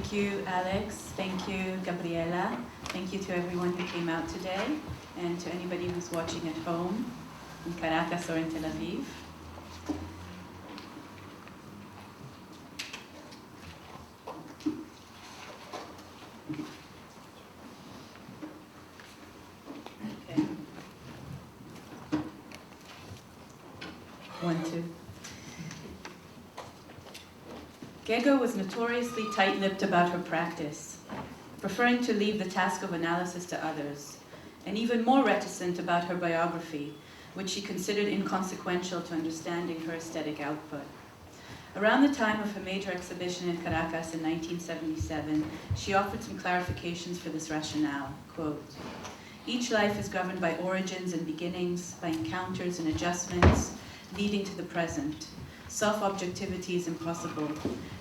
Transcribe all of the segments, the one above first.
Thank you, Alex. Thank you, Gabriela. Thank you to everyone who came out today, and to anybody who's watching at home in Caracas or in Tel Aviv. Okay. 1, 2. Gego was notoriously tight-lipped about her practice, preferring to leave the task of analysis to others, and even more reticent about her biography, which she considered inconsequential to understanding her aesthetic output. Around the time of her major exhibition in Caracas in 1977, she offered some clarifications for this rationale. Quote, "Each life is governed by origins and beginnings, by encounters and adjustments, leading to the present. Self-objectivity is impossible.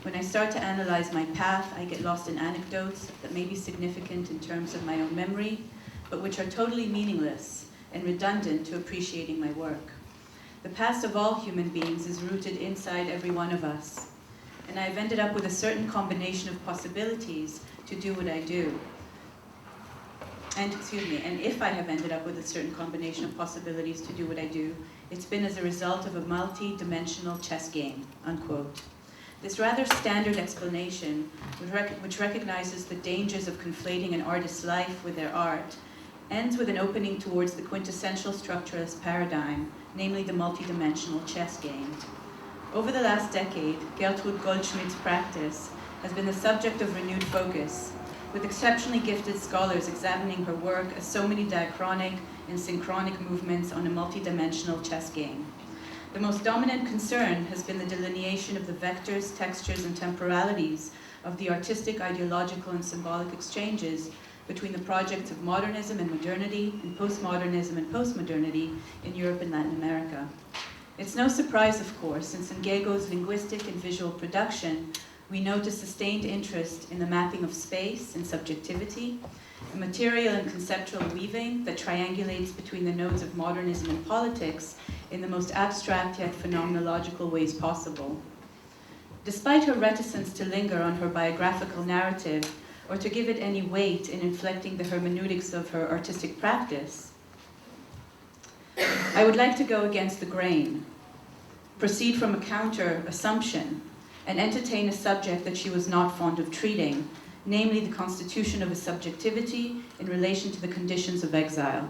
When I start to analyze my path, I get lost in anecdotes that may be significant in terms of my own memory, but which are totally meaningless and redundant to appreciating my work. The past of all human beings is rooted inside every one of us, and I've ended up with a certain combination of possibilities to do what I do. And if I have ended up with a certain combination of possibilities to do what I do, it's been as a result of a multi-dimensional chess game," unquote. This rather standard explanation, which recognizes the dangers of conflating an artist's life with their art, ends with an opening towards the quintessential structuralist paradigm, namely the multi-dimensional chess game. Over the last decade, Gertrude Goldschmidt's practice has been the subject of renewed focus, with exceptionally gifted scholars examining her work as so many diachronic and synchronic movements on a multi-dimensional chess game. The most dominant concern has been the delineation of the vectors, textures, and temporalities of the artistic, ideological, and symbolic exchanges between the projects of modernism and modernity, and postmodernism and postmodernity in Europe and Latin America. It's no surprise, of course, since in Gego's linguistic and visual production, we note a sustained interest in the mapping of space and subjectivity, a material and conceptual weaving that triangulates between the nodes of modernism and politics in the most abstract yet phenomenological ways possible. Despite her reticence to linger on her biographical narrative or to give it any weight in inflecting the hermeneutics of her artistic practice, I would like to go against the grain, proceed from a counter-assumption, and entertain a subject that she was not fond of treating, namely the constitution of a subjectivity in relation to the conditions of exile.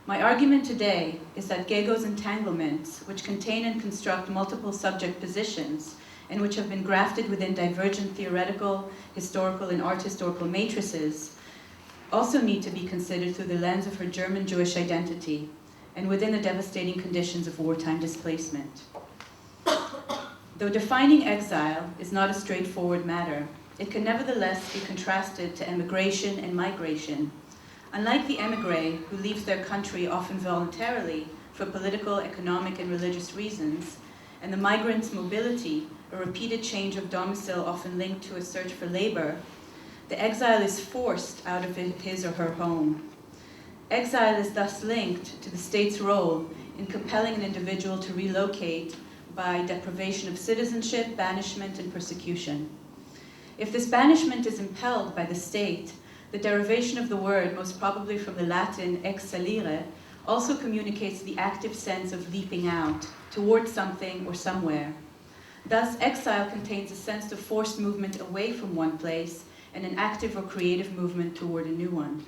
My argument today is that Gego's entanglements, which contain and construct multiple subject positions, and which have been grafted within divergent theoretical, historical, and art historical matrices, also need to be considered through the lens of her German Jewish identity, and within the devastating conditions of wartime displacement. Though defining exile is not a straightforward matter, it can nevertheless be contrasted to emigration and migration. Unlike the émigré, who leaves their country often voluntarily for political, economic, and religious reasons, and the migrant's mobility, a repeated change of domicile often linked to a search for labor, the exile is forced out of his or her home. Exile is thus linked to the state's role in compelling an individual to relocate by deprivation of citizenship, banishment, and persecution. If this banishment is impelled by the state, the derivation of the word, most probably from the Latin exilere, also communicates the active sense of leaping out, towards something or somewhere. Thus, exile contains a sense of forced movement away from one place and an active or creative movement toward a new one.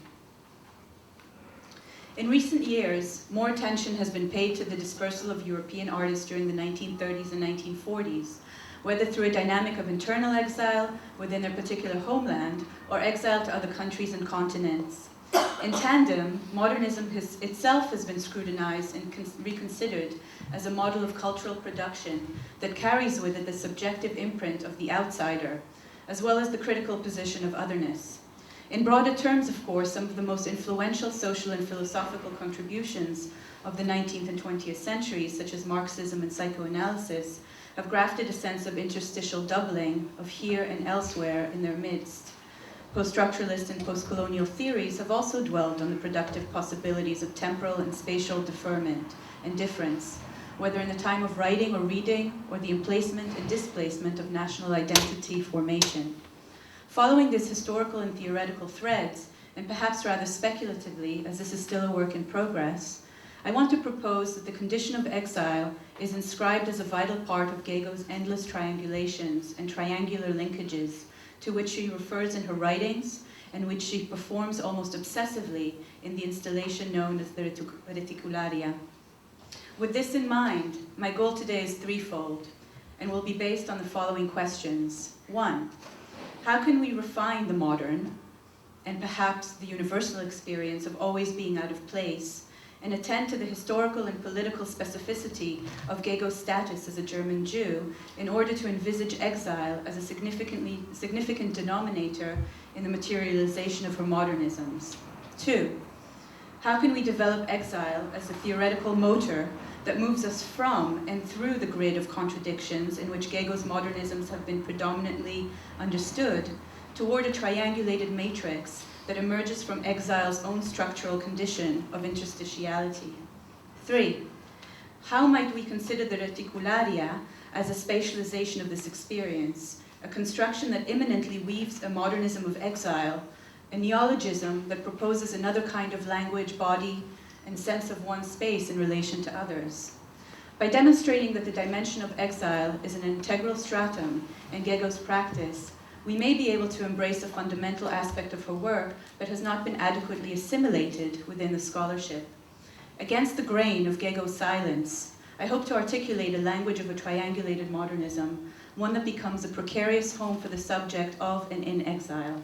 In recent years, more attention has been paid to the dispersal of European artists during the 1930s and 1940s, whether through a dynamic of internal exile within their particular homeland or exile to other countries and continents. In tandem, modernism itself has been scrutinized and reconsidered as a model of cultural production that carries with it the subjective imprint of the outsider, as well as the critical position of otherness. In broader terms, of course, some of the most influential social and philosophical contributions of the 19th and 20th centuries, such as Marxism and psychoanalysis, have grafted a sense of interstitial doubling of here and elsewhere in their midst. Post-structuralist and post-colonial theories have also dwelled on the productive possibilities of temporal and spatial deferment and difference, whether in the time of writing or reading, or the emplacement and displacement of national identity formation. Following these historical and theoretical threads, and perhaps rather speculatively, as this is still a work in progress, I want to propose that the condition of exile is inscribed as a vital part of Gego's endless triangulations and triangular linkages to which she refers in her writings and which she performs almost obsessively in the installation known as the Reticulárea. With this in mind, my goal today is threefold and will be based on the following questions. 1, how can we refine the modern and perhaps the universal experience of always being out of place and attend to the historical and political specificity of Gego's status as a German Jew in order to envisage exile as a significant denominator in the materialization of her modernisms? 2, how can we develop exile as a theoretical motor that moves us from and through the grid of contradictions in which Gego's modernisms have been predominantly understood toward a triangulated matrix that emerges from exile's own structural condition of interstitiality? 3, how might we consider the Reticulárea as a spatialization of this experience, a construction that imminently weaves a modernism of exile, a neologism that proposes another kind of language, body, and sense of one's space in relation to others? By demonstrating that the dimension of exile is an integral stratum in Gego's practice, we may be able to embrace a fundamental aspect of her work that has not been adequately assimilated within the scholarship. Against the grain of Gego's silence, I hope to articulate a language of a triangulated modernism, one that becomes a precarious home for the subject of and in exile.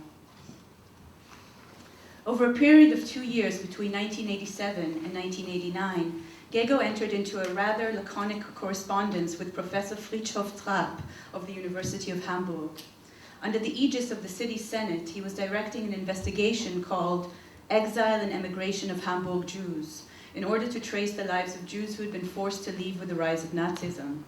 Over a period of 2 years between 1987 and 1989, Gego entered into a rather laconic correspondence with Professor Fritjof Trapp of the University of Hamburg. Under the aegis of the city senate, he was directing an investigation called Exile and Emigration of Hamburg Jews, in order to trace the lives of Jews who had been forced to leave with the rise of Nazism.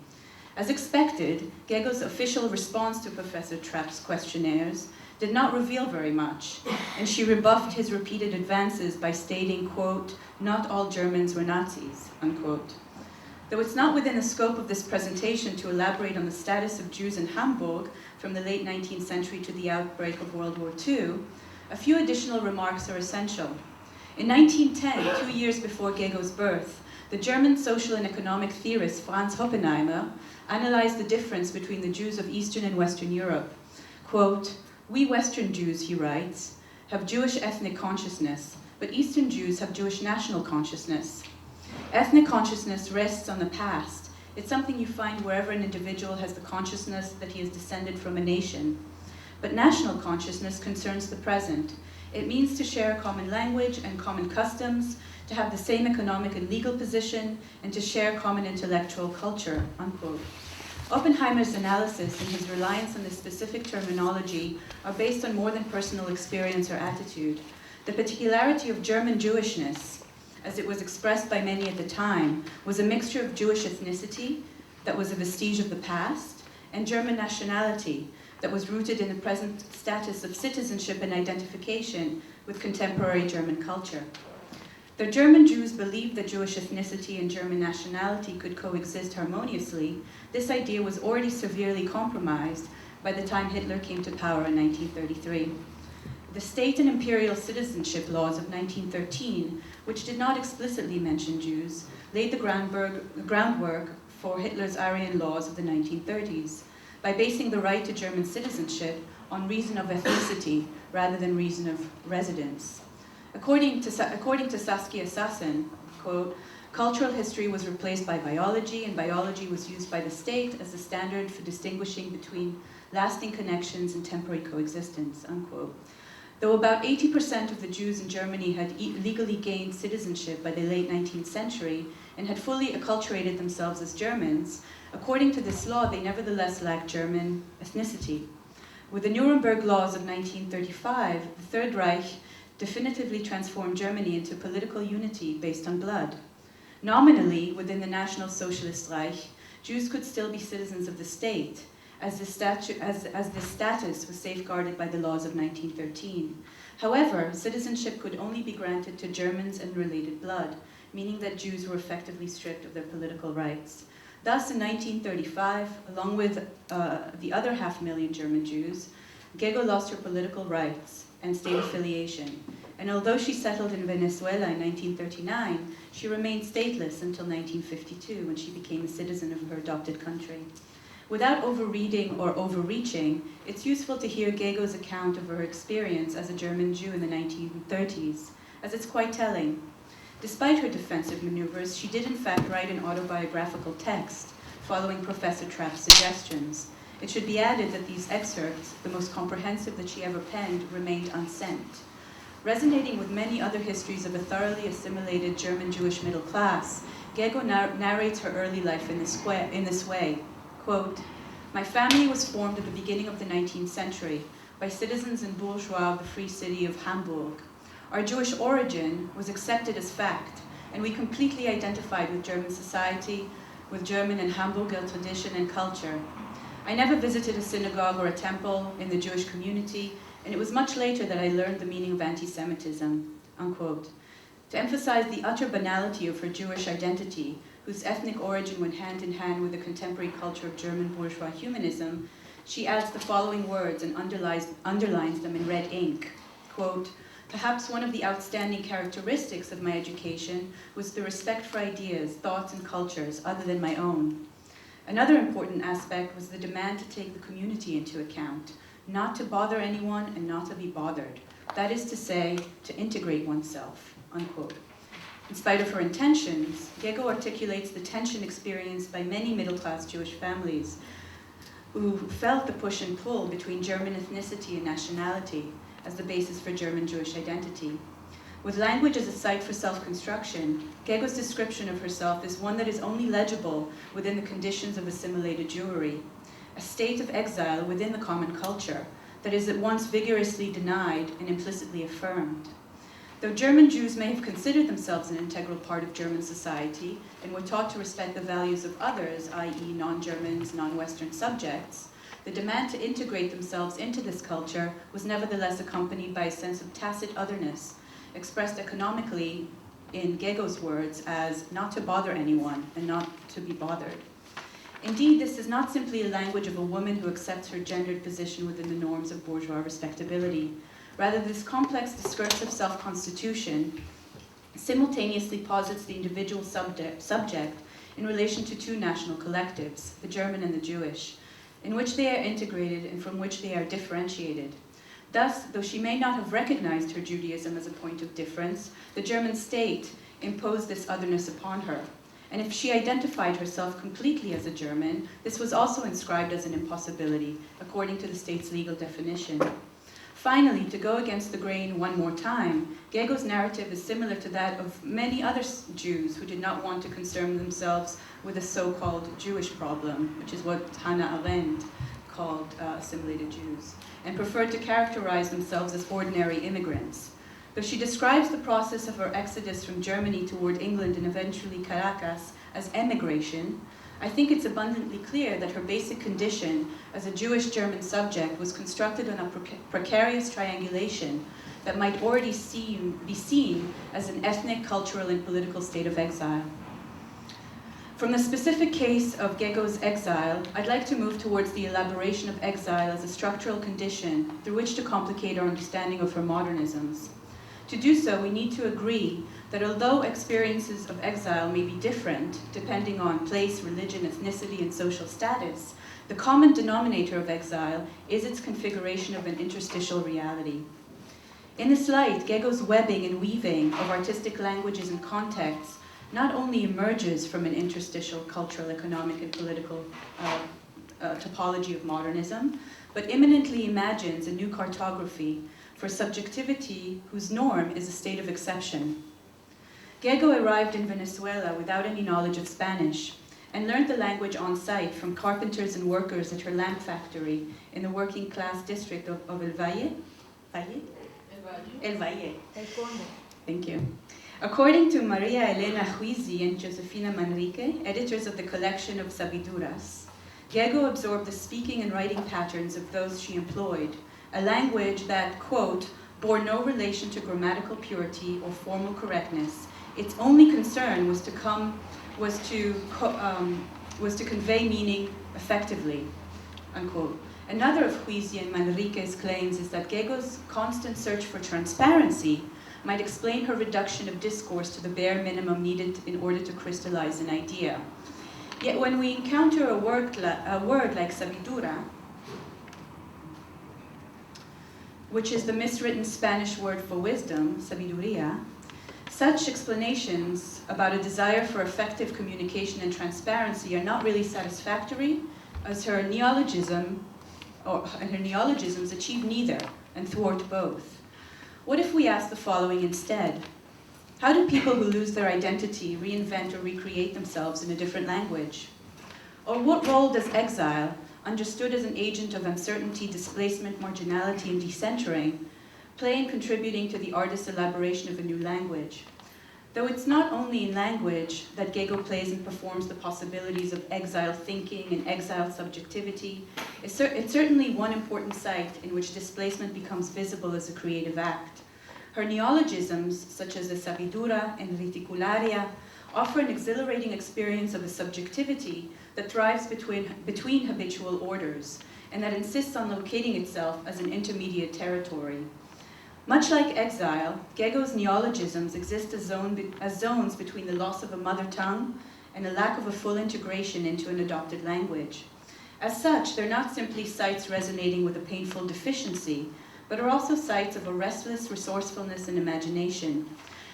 As expected, Gego's official response to Professor Trapp's questionnaires did not reveal very much, and she rebuffed his repeated advances by stating, quote, "Not all Germans were Nazis," unquote. Though it's not within the scope of this presentation to elaborate on the status of Jews in Hamburg from the late 19th century to the outbreak of World War II, a few additional remarks are essential. In 1910, 2 years before Gego's birth, the German social and economic theorist Franz Oppenheimer analyzed the difference between the Jews of Eastern and Western Europe. Quote, "We Western Jews," he writes, "have Jewish ethnic consciousness, but Eastern Jews have Jewish national consciousness. Ethnic consciousness rests on the past. It's something you find wherever an individual has the consciousness that he is descended from a nation. But national consciousness concerns the present. It means to share a common language and common customs, to have the same economic and legal position, and to share common intellectual culture," unquote. Oppenheimer's analysis and his reliance on this specific terminology are based on more than personal experience or attitude. The particularity of German Jewishness, as it was expressed by many at the time, was a mixture of Jewish ethnicity that was a vestige of the past, and German nationality that was rooted in the present status of citizenship and identification with contemporary German culture. Though German Jews believed that Jewish ethnicity and German nationality could coexist harmoniously, this idea was already severely compromised by the time Hitler came to power in 1933. The state and imperial citizenship laws of 1913, which did not explicitly mention Jews, laid the groundwork for Hitler's Aryan laws of the 1930s, by basing the right to German citizenship on reason of ethnicity rather than reason of residence. According to Saskia Sassen, quote, "Cultural history was replaced by biology, and biology was used by the state as the standard for distinguishing between lasting connections and temporary coexistence," unquote. Though about 80% of the Jews in Germany had legally gained citizenship by the late 19th century and had fully acculturated themselves as Germans, according to this law, they nevertheless lacked German ethnicity. With the Nuremberg laws of 1935, the Third Reich definitively transformed Germany into political unity based on blood. Nominally, within the National Socialist Reich, Jews could still be citizens of the state, as this status was safeguarded by the laws of 1913. However, citizenship could only be granted to Germans and related blood, meaning that Jews were effectively stripped of their political rights. Thus, in 1935, along with the other 500,000 German Jews, Gego lost her political rights and state affiliation, and although she settled in Venezuela in 1939, she remained stateless until 1952, when she became a citizen of her adopted country. Without overreading or overreaching, it's useful to hear Gego's account of her experience as a German Jew in the 1930s, as it's quite telling. Despite her defensive maneuvers, she did in fact write an autobiographical text following Professor Trapp's suggestions. It should be added that these excerpts, the most comprehensive that she ever penned, remained unsent. Resonating with many other histories of a thoroughly assimilated German Jewish middle class, Gego narrates her early life in this way. Quote, "My family was formed at the beginning of the 19th century by citizens and bourgeois of the free city of Hamburg. Our Jewish origin was accepted as fact, and we completely identified with German society, with German and Hamburger tradition and culture. I never visited a synagogue or a temple in the Jewish community, and it was much later that I learned the meaning of anti-Semitism," unquote. To emphasize the utter banality of her Jewish identity, whose ethnic origin went hand in hand with the contemporary culture of German bourgeois humanism, she adds the following words and underlines them in red ink. Quote, "Perhaps one of the outstanding characteristics of my education was the respect for ideas, thoughts, and cultures other than my own. Another important aspect was the demand to take the community into account, not to bother anyone and not to be bothered. That is to say, to integrate oneself," unquote. In spite of her intentions, Gego articulates the tension experienced by many middle-class Jewish families who felt the push and pull between German ethnicity and nationality as the basis for German Jewish identity. With language as a site for self-construction, Gego's description of herself is one that is only legible within the conditions of assimilated Jewry, a state of exile within the common culture that is at once vigorously denied and implicitly affirmed. Though German Jews may have considered themselves an integral part of German society and were taught to respect the values of others, i.e. non-Germans, non-Western subjects, the demand to integrate themselves into this culture was nevertheless accompanied by a sense of tacit otherness, expressed economically, in Gego's words, as not to bother anyone and not to be bothered. Indeed, this is not simply a language of a woman who accepts her gendered position within the norms of bourgeois respectability. Rather, this complex discursive self-constitution simultaneously posits the individual subject in relation to two national collectives, the German and the Jewish, in which they are integrated and from which they are differentiated. Thus, though she may not have recognized her Judaism as a point of difference, the German state imposed this otherness upon her. And if she identified herself completely as a German, this was also inscribed as an impossibility, according to the state's legal definition. Finally, to go against the grain one more time, Gego's narrative is similar to that of many other Jews who did not want to concern themselves with the so-called Jewish problem, which is what Hannah Arendt called assimilated Jews, and preferred to characterize themselves as ordinary immigrants. Though she describes the process of her exodus from Germany toward England and eventually Caracas as emigration, I think it's abundantly clear that her basic condition as a Jewish German subject was constructed on a precarious triangulation that might already be seen as an ethnic, cultural, and political state of exile. From the specific case of Gego's exile, I'd like to move towards the elaboration of exile as a structural condition through which to complicate our understanding of her modernisms. To do so, we need to agree that although experiences of exile may be different depending on place, religion, ethnicity, and social status, the common denominator of exile is its configuration of an interstitial reality. In this light, Gego's webbing and weaving of artistic languages and contexts not only emerges from an interstitial cultural, economic, and political topology of modernism, but imminently imagines a new cartography for subjectivity whose norm is a state of exception. Gego arrived in Venezuela without any knowledge of Spanish and learned the language on site from carpenters and workers at her lamp factory in the working class district of El Valle. El Valle. Thank you. According to Maria Elena Huizi and Josefina Manrique, editors of the collection of Sabiduras, Gego absorbed the speaking and writing patterns of those she employed, a language that, quote, bore no relation to grammatical purity or formal correctness. Its only concern was to convey meaning effectively, unquote. Another of Huizzi and Manrique's claims is that Gego's constant search for transparency might explain her reduction of discourse to the bare minimum needed in order to crystallize an idea. Yet when we encounter a word like sabidura, which is the miswritten Spanish word for wisdom, sabiduría, such explanations about a desire for effective communication and transparency are not really satisfactory, as her neologisms achieve neither and thwart both. What if we ask the following instead? How do people who lose their identity reinvent or recreate themselves in a different language? Or what role does exile, understood as an agent of uncertainty, displacement, marginality, and decentering, play in contributing to the artist's elaboration of a new language? Though it's not only in language that Gego plays and performs the possibilities of exile thinking and exile subjectivity, it's certainly one important site in which displacement becomes visible as a creative act. Her neologisms, such as the sabidura and reticularia, offer an exhilarating experience of a subjectivity that thrives between habitual orders, and that insists on locating itself as an intermediate territory. Much like exile, Gego's neologisms exist as zones between the loss of a mother tongue and a lack of a full integration into an adopted language. As such, they're not simply sites resonating with a painful deficiency, but are also sites of a restless resourcefulness and imagination.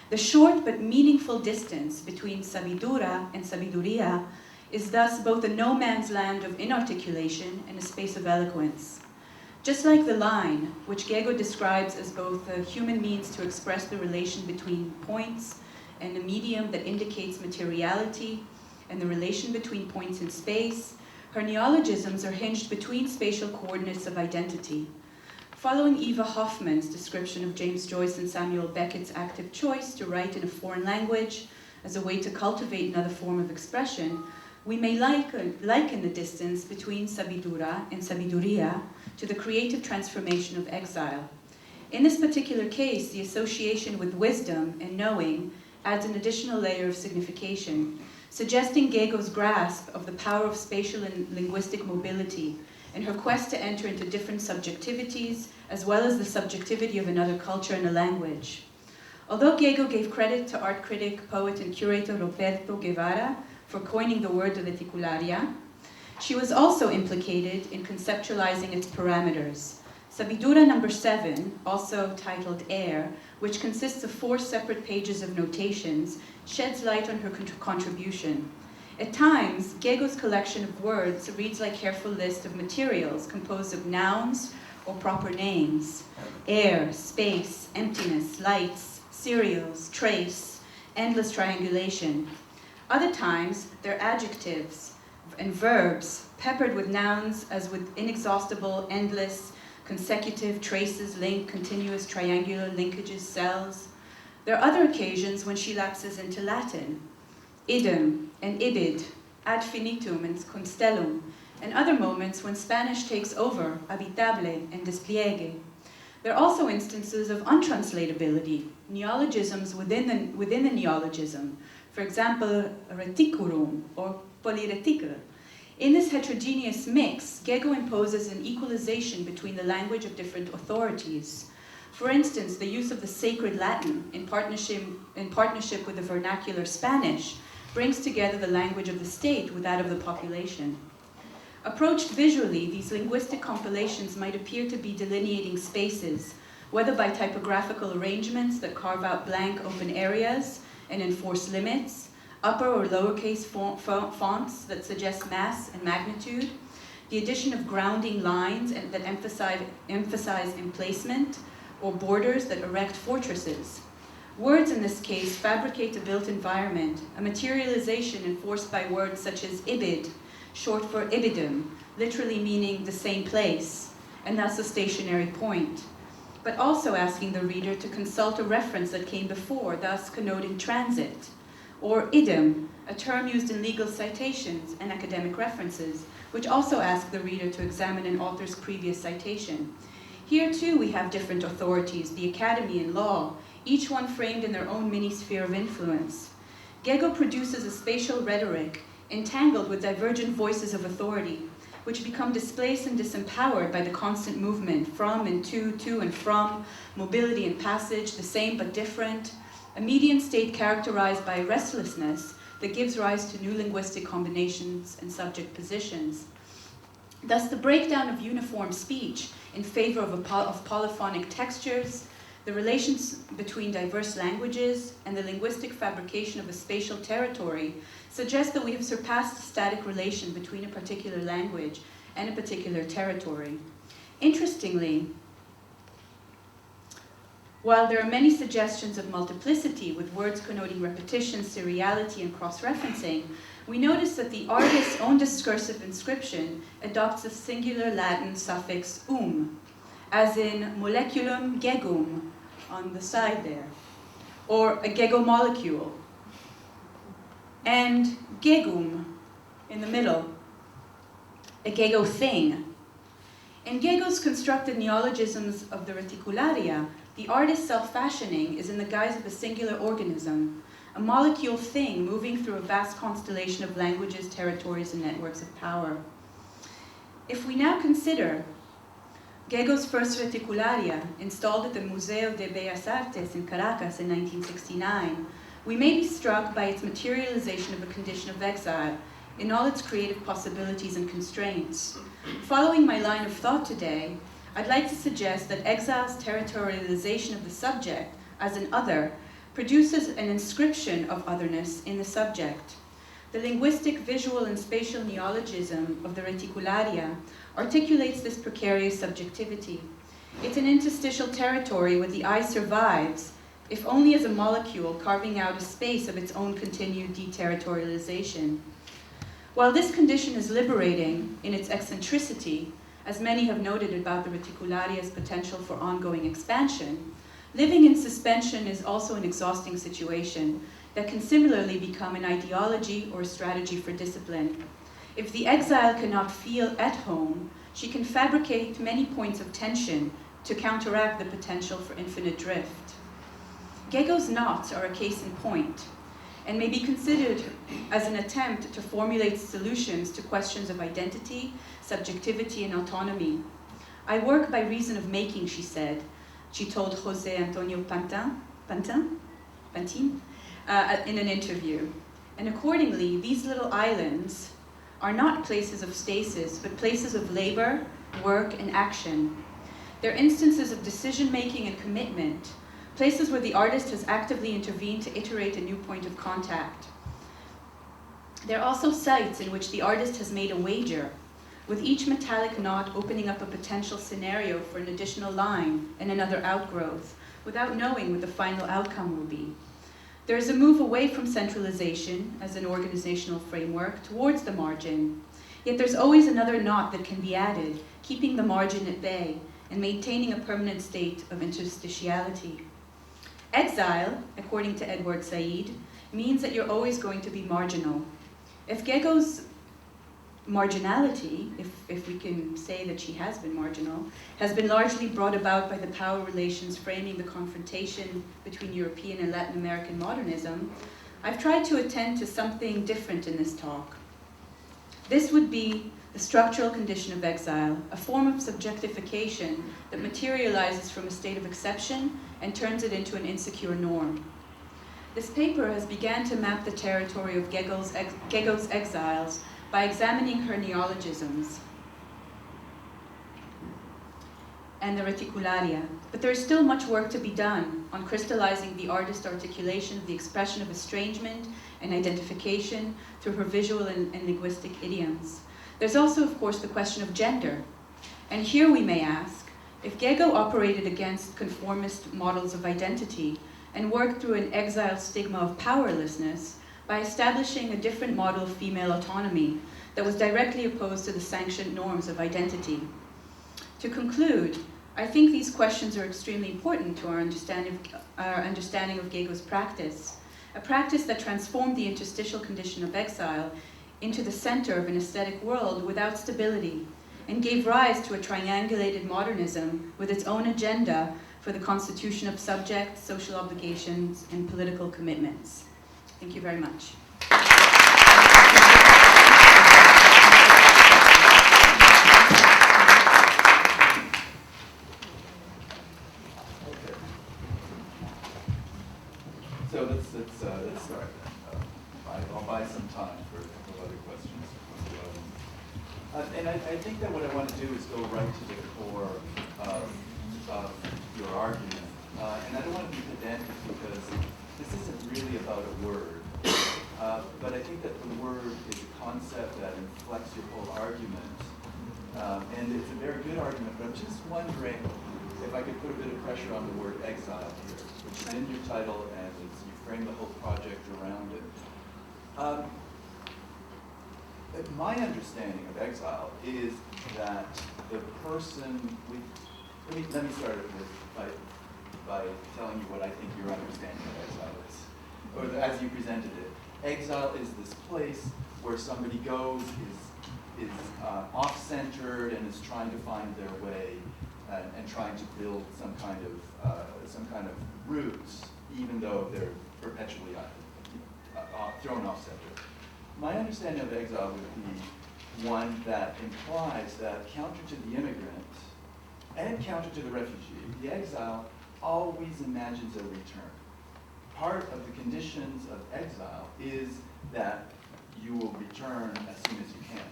The short but meaningful distance between sabidura and sabiduría is thus both a no man's land of inarticulation and a space of eloquence. Just like the line, which Gego describes as both a human means to express the relation between points and a medium that indicates materiality and the relation between points in space, her neologisms are hinged between spatial coordinates of identity. Following Eva Hoffman's description of James Joyce and Samuel Beckett's active choice to write in a foreign language as a way to cultivate another form of expression, we may liken the distance between sabidura and sabiduría to the creative transformation of exile. In this particular case, the association with wisdom and knowing adds an additional layer of signification, suggesting Gego's grasp of the power of spatial and linguistic mobility and her quest to enter into different subjectivities, as well as the subjectivity of another culture and a language. Although Gego gave credit to art critic, poet, and curator Roberto Guevara for coining the word reticularia, she was also implicated in conceptualizing its parameters. Sabidura number 7, also titled Air, which consists of 4 separate pages of notations, sheds light on her contribution. At times, Gego's collection of words reads like a careful list of materials composed of nouns or proper names: air, space, emptiness, lights, cereals, trace, endless triangulation. Other times, they're adjectives and verbs, peppered with nouns as with inexhaustible, endless, consecutive, traces, link, continuous, triangular, linkages, cells. There are other occasions when she lapses into Latin: idem and ibid, ad finitum and constellum, and other moments when Spanish takes over, habitable and despliegue. There are also instances of untranslatability, neologisms within the neologism, for example, reticulum or polyreticle. In this heterogeneous mix, Gego imposes an equalization between the language of different authorities. For instance, the use of the sacred Latin in partnership with the vernacular Spanish brings together the language of the state with that of the population. Approached visually, these linguistic compilations might appear to be delineating spaces, whether by typographical arrangements that carve out blank open areas and enforce limits, upper or lowercase fonts that suggest mass and magnitude, the addition of grounding lines that emphasize emplacement, or borders that erect fortresses. Words in this case fabricate a built environment, a materialization enforced by words such as ibid, short for ibidum, literally meaning the same place, and thus a stationary point, but also asking the reader to consult a reference that came before, thus connoting transit, or idem, a term used in legal citations and academic references, which also ask the reader to examine an author's previous citation. Here too we have different authorities, the academy and law, each one framed in their own mini-sphere of influence. Gego produces a spatial rhetoric entangled with divergent voices of authority, which become displaced and disempowered by the constant movement from and to and from, mobility and passage, the same but different, a median state characterized by restlessness that gives rise to new linguistic combinations and subject positions. Thus, the breakdown of uniform speech in favor of polyphonic textures, the relations between diverse languages, and the linguistic fabrication of a spatial territory suggest that we have surpassed the static relation between a particular language and a particular territory. Interestingly, while there are many suggestions of multiplicity with words connoting repetition, seriality, and cross-referencing, we notice that the artist's own discursive inscription adopts the singular Latin suffix as in moleculum gegum on the side there, or a Gego molecule, and gegum in the middle, a Gego thing. In Gego's constructed neologisms of the Reticularia, the artist's self-fashioning is in the guise of a singular organism, a molecule thing moving through a vast constellation of languages, territories, and networks of power. If we now consider Gego's first Reticularia, installed at the Museo de Bellas Artes in Caracas in 1969, we may be struck by its materialization of a condition of exile in all its creative possibilities and constraints. Following my line of thought today, I'd like to suggest that exile's territorialization of the subject as an other produces an inscription of otherness in the subject. The linguistic, visual, and spatial neologism of the Reticularia articulates this precarious subjectivity. It's an interstitial territory where the I survives, if only as a molecule carving out a space of its own continued deterritorialization. While this condition is liberating in its eccentricity, as many have noted about the Reticularia's potential for ongoing expansion, living in suspension is also an exhausting situation that can similarly become an ideology or a strategy for discipline. If the exile cannot feel at home, she can fabricate many points of tension to counteract the potential for infinite drift. Gego's knots are a case in point, and may be considered as an attempt to formulate solutions to questions of identity, subjectivity, and autonomy. I work by reason of making, she said. She told José Antonio Pantin in an interview. And accordingly, these little islands are not places of stasis, but places of labor, work, and action. They're instances of decision-making and commitment, places where the artist has actively intervened to iterate a new point of contact. They're also sites in which the artist has made a wager, with each metallic knot opening up a potential scenario for an additional line and another outgrowth, without knowing what the final outcome will be. There is a move away from centralization as an organizational framework towards the margin, yet there's always another knot that can be added, keeping the margin at bay and maintaining a permanent state of interstitiality. Exile, according to Edward Said, means that you're always going to be marginal. If Gego's marginality, if we can say that she has been marginal, has been largely brought about by the power relations framing the confrontation between European and Latin American modernism, I've tried to attend to something different in this talk. This would be the structural condition of exile, a form of subjectification that materializes from a state of exception and turns it into an insecure norm. This paper has begun to map the territory of Gego's exiles by examining her neologisms and the Reticularia, but there is still much work to be done on crystallizing the artist's articulation of the expression of estrangement and identification through her visual and linguistic idioms. There's also, of course, the question of gender. And here we may ask, if Gego operated against conformist models of identity and worked through an exile stigma of powerlessness by establishing a different model of female autonomy that was directly opposed to the sanctioned norms of identity. To conclude, I think these questions are extremely important to our understanding of Gego's practice, a practice that transformed the interstitial condition of exile into the center of an aesthetic world without stability, and gave rise to a triangulated modernism with its own agenda for the constitution of subjects, social obligations, and political commitments. Thank you very much. So let's start then. I'll buy some time for a couple of other questions. And I think that what I want to do is go right to the core of your argument. And I don't want to be pedantic because this isn't really about a word. But I think that the word is a concept that inflects your whole argument. And it's a very good argument, but I'm just wondering if I could put a bit of pressure on the word exile here, which is in your title, and you frame the whole project around it. My understanding of exile is that the person, let me start with by telling you what I think your understanding of exile is, or as you presented it. Exile is this place where somebody goes, is off-centered, and is trying to find their way and trying to build some kind of roots, even though they're perpetually thrown off-center. My understanding of exile would be one that implies that counter to the immigrant and counter to the refugee, the exile always imagines a return. Part of the conditions of exile is that you will return as soon as you can.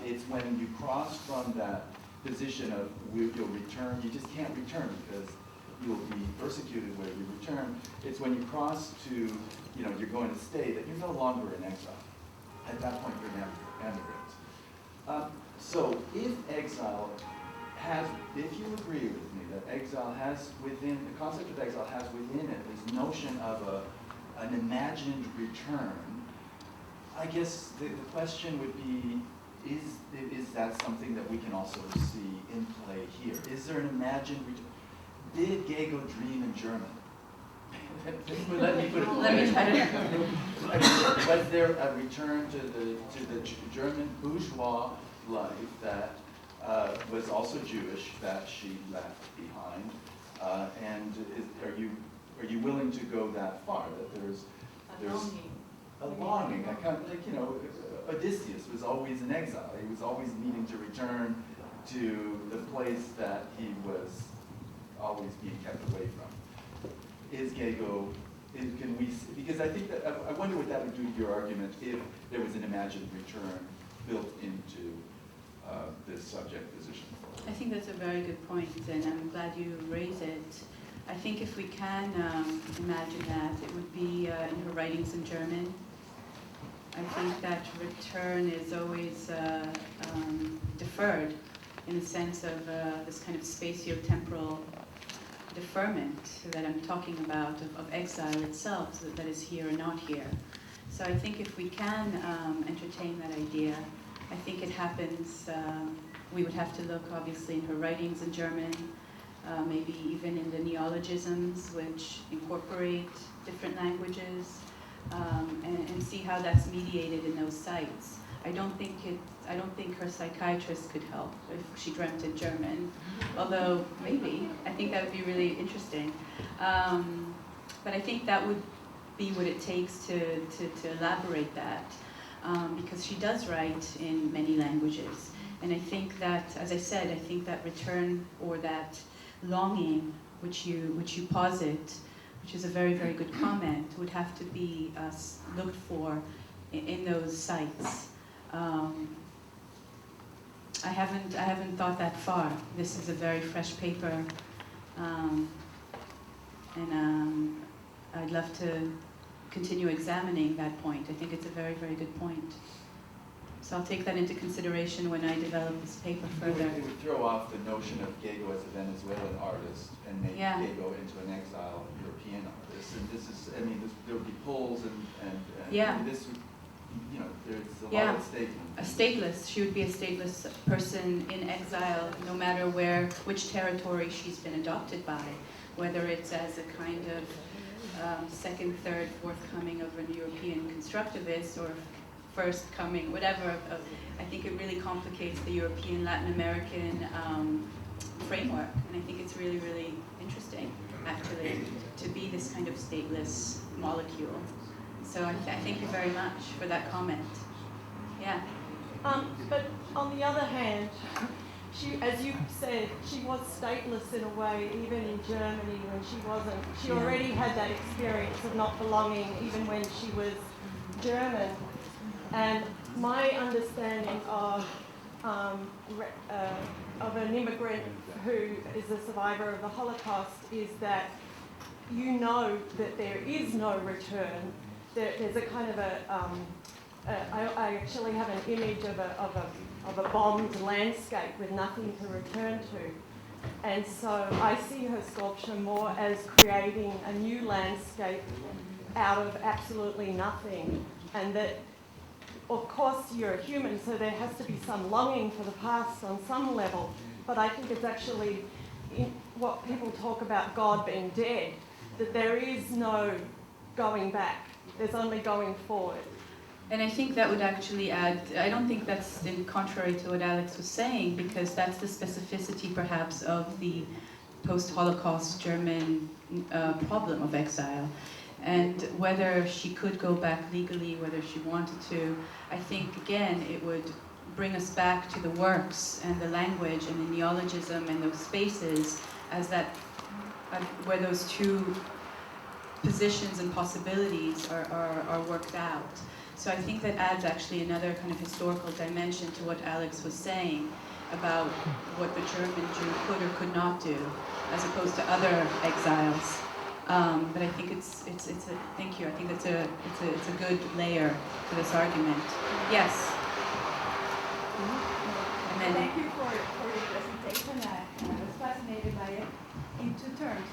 It's when you cross from that position of you'll return, you just can't return because you'll be persecuted where you return. It's when you cross to, you're going to stay, that you're no longer in exile. At that point, you're an emigrant. So if exile has, if you agree with me that exile has within, the concept of exile has within it this notion of an imagined return, I guess the question would be, is that something that we can also see in play here? Is there an imagined return? Did Gego dream in German? Let me put it. Let me try to. Was there a return to the German bourgeois life that was also Jewish that she left behind? And are you willing to go that far? That there's a longing. I kind of like Odysseus was always in exile. He was always needing to return to the place that he was always being kept away from. Is Gego, can we, because I think that, I wonder what that would do to your argument if there was an imagined return built into this subject position. I think that's a very good point, and I'm glad you raise it. I think if we can imagine that, it would be in her writings in German. I think that return is always deferred in the sense of this kind of spatio-temporal deferment that I'm talking about of exile itself, so that is here or not here. So I think if we can entertain that idea, I think it happens, we would have to look obviously in her writings in German, maybe even in the neologisms which incorporate different languages, and see how that's mediated in those sites. I don't think her psychiatrist could help if she dreamt in German, although maybe. I think that would be really interesting. But I think that would be what it takes to elaborate that, because she does write in many languages. And I think that, as I said, I think that return or that longing which you posit, which is a very, very good comment, would have to be looked for in those sites. I haven't thought that far. This is a very fresh paper, and I'd love to continue examining that point. I think it's a very, very good point. So I'll take that into consideration when I develop this paper further. It would throw off the notion of Gego as a Venezuelan artist and make Gego into an exile European artist. And this is, there would be polls and this would, there's a lot of statement. A stateless. She would be a stateless person in exile, no matter which territory she's been adopted by, whether it's as a kind of second, third, fourth coming of an European constructivist or first coming, whatever. I think it really complicates the European, Latin American framework, and I think it's really, really interesting, actually, to be this kind of stateless molecule. So I thank you very much for that comment. Yeah. But on the other hand, she, as you said, she was stateless in a way, even in Germany when she wasn't. She already had that experience of not belonging, even when she was German. And my understanding of an immigrant who is a survivor of the Holocaust is that you know that there is no return. There's a kind of I actually have an image of a bombed landscape with nothing to return to. And so I see her sculpture more as creating a new landscape out of absolutely nothing. And that, of course, you're a human, so there has to be some longing for the past on some level. But I think it's actually in what people talk about God being dead, that there is no going back. There's only going forward. And I think that would actually add, I don't think that's in contrary to what Alex was saying, because that's the specificity perhaps of the post-Holocaust German problem of exile. And whether she could go back legally, whether she wanted to, I think again it would bring us back to the works and the language and the neologism and those spaces as that, where those two positions and possibilities are worked out. So I think that adds actually another kind of historical dimension to what Alex was saying about what the German Jew could or could not do, as opposed to other exiles. But I think it's a thank you. I think it's a good layer to this argument. Yes. And then, thank you for your presentation. I was fascinated by it in two terms.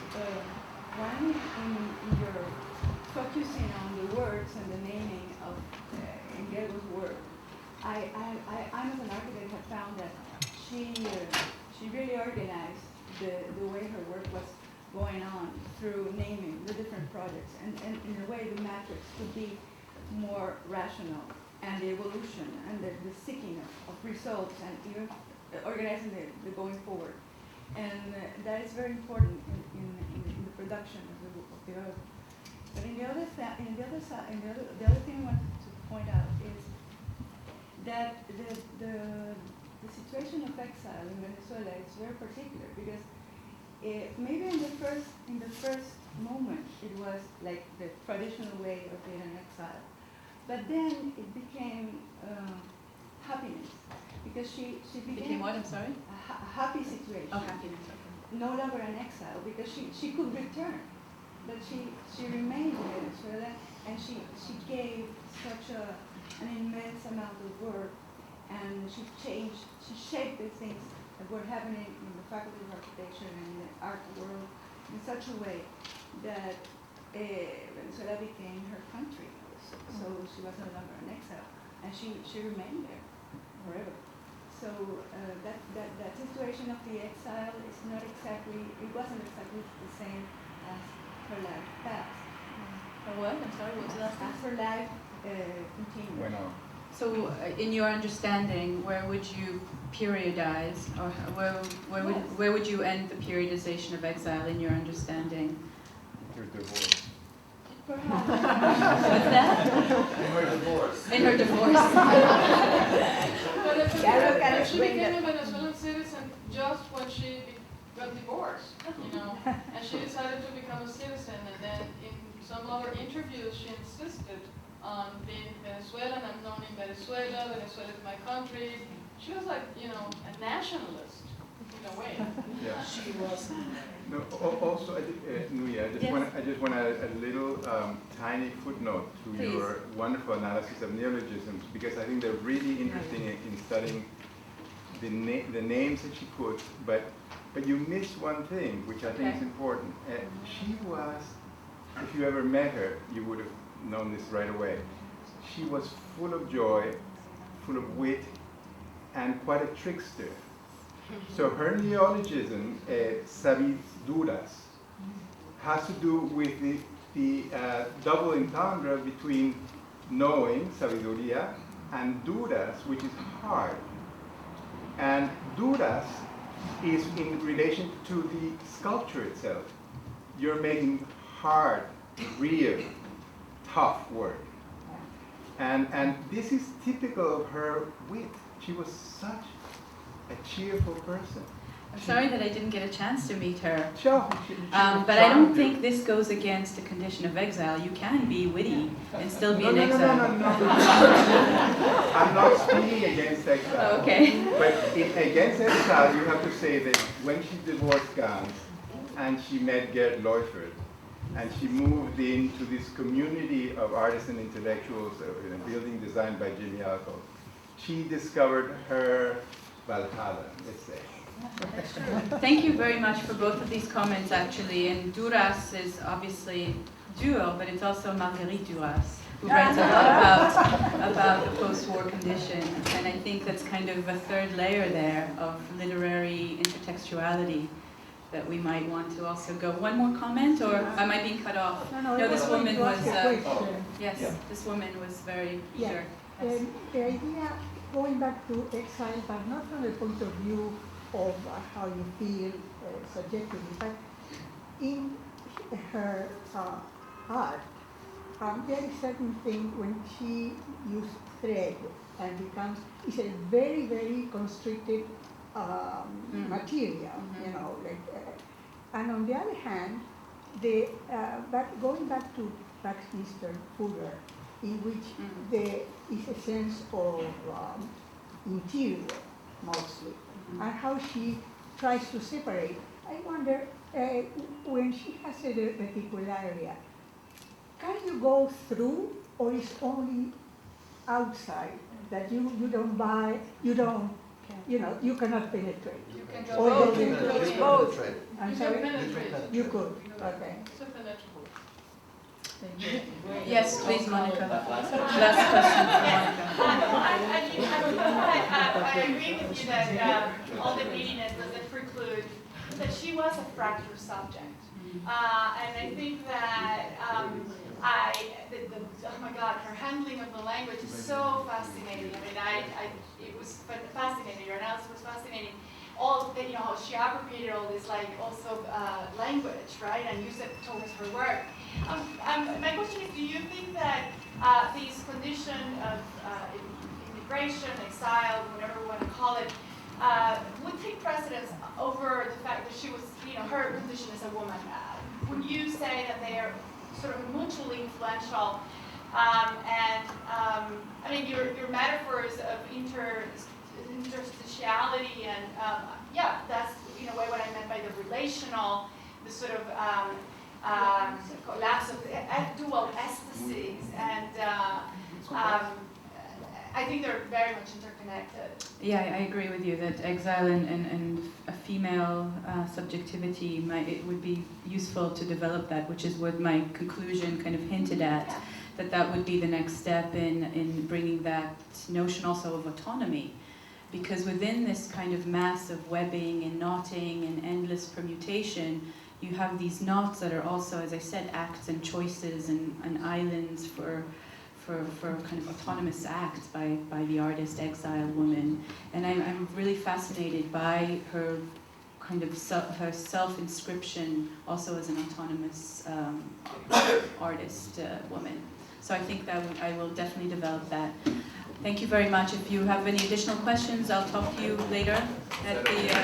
One, in your focusing on the words and the naming of Gego's work. I as an architect, have found that she really organized the way her work was going on through naming the different projects, and in a way the matrix could be more rational, and the evolution and the seeking of results, and even organizing the going forward. And that is very important in the production of the work. But the other thing I wanted to point out is that the situation of exile in Venezuela is very particular, because maybe in the first moment it was like the traditional way of being an exile, but then it became happiness, because she became what? I'm sorry? A happy situation. Oh, happiness. Okay. No longer an exile, because she could return, but she remained in Venezuela, and she gave such an immense amount of work, and she shaped the things that were happening in the Faculty of Architecture and in the art world in such a way that Venezuela became her country. So she was no longer an exile, and she remained there forever. So that situation of the exile is not exactly, it wasn't exactly the same as her life passed. What? I'm sorry, what was the last As her life continued. Bueno. So, in your understanding, where would you periodize, or where would you end the periodization of exile in your understanding? Your divorce. Perhaps. What's that? In her divorce. In her divorce. But if she became a Venezuelan citizen just when she got divorced, and she decided to become a citizen, and then in some other interviews she insisted on being Venezuelan. I'm known in Venezuela. Venezuela is my country. She was like, a nationalist in a way. Yeah. She was. No, also, Nuit, I just want a little tiny footnote to Please. your wonderful analysis of neologisms, because I think they're really interesting in studying the names that she puts, but you miss one thing, which I think is important. She was, if you ever met her, you would have known this right away. She was full of joy, full of wit, and quite a trickster. So her neologism, sabiduras, has to do with the double entendre between knowing, sabiduría, and duras, which is hard. And duras is in relation to the sculpture itself. You're making hard, real, tough work. And this is typical of her wit. She was such a cheerful person. I'm sorry that I didn't get a chance to meet her. Sure. But I don't think this goes against the condition of exile. You can be witty and still be an exile. No. I'm not speaking against exile. Okay. But against exile, you have to say that when she divorced Gans and she met Gerd Leufert, and she moved into this community of artists and intellectuals in a building designed by Jimmy Alco, she discovered her Valhalla, let's say. Thank you very much for both of these comments, actually. And Duras is obviously duo, but it's also Marguerite Duras, who writes a lot about the post-war condition. And I think that's kind of a third layer there of literary intertextuality that we might want to also go. One more comment, or am I being cut off? No, This woman was, yes, this woman was very eager. The idea, going back to Exile, but not from the point of view of how you feel subjectively, but in her art, there is certain thing when she uses thread and becomes, it's a very, very constricted material, you know, like, and on the other hand, but going back to Mr. Fuller, in which there is a sense of interior, mostly, and how she tries to separate. I wonder, when she has a reticularia, can you go through, or is only outside, that you don't buy, you don't, you know, you cannot penetrate? You can Or go you both. can both. You I'm can sorry? penetrate. You could, okay. It's a penetrable. Yes, please, Monica. Last Last question for Monica. I agree with you that all the neediness doesn't preclude that she was a fractured subject. And I think that oh my God, her handling of the language is so fascinating. I mean, it was fascinating. Her analysis was fascinating. All that, you know, how she appropriated all this, like, also language, right, and used it towards her work. My question is, do you think that this condition of immigration, exile, whatever we want to call it, would take precedence over the fact that she was, you know, her condition as a woman? Would you say that they are sort of mutually influential? I mean, your metaphors of interstitiality and yeah, that's in a way what I meant by the relational, the sort of collapse of dual ecstasies, and I think they're very much interconnected. Yeah, I agree with you that exile and a female subjectivity, it would be useful to develop that, which is what my conclusion kind of hinted at, that would be the next step in bringing that notion also of autonomy. Because within this kind of mass of webbing and knotting and endless permutation, you have these knots that are also, as I said, acts and choices and islands for kind of autonomous acts by the artist exiled woman. And I'm really fascinated by her kind of her self-inscription also as an autonomous artist woman. So I think that I will definitely develop that. Thank you very much. If you have any additional questions, I'll talk to you later at the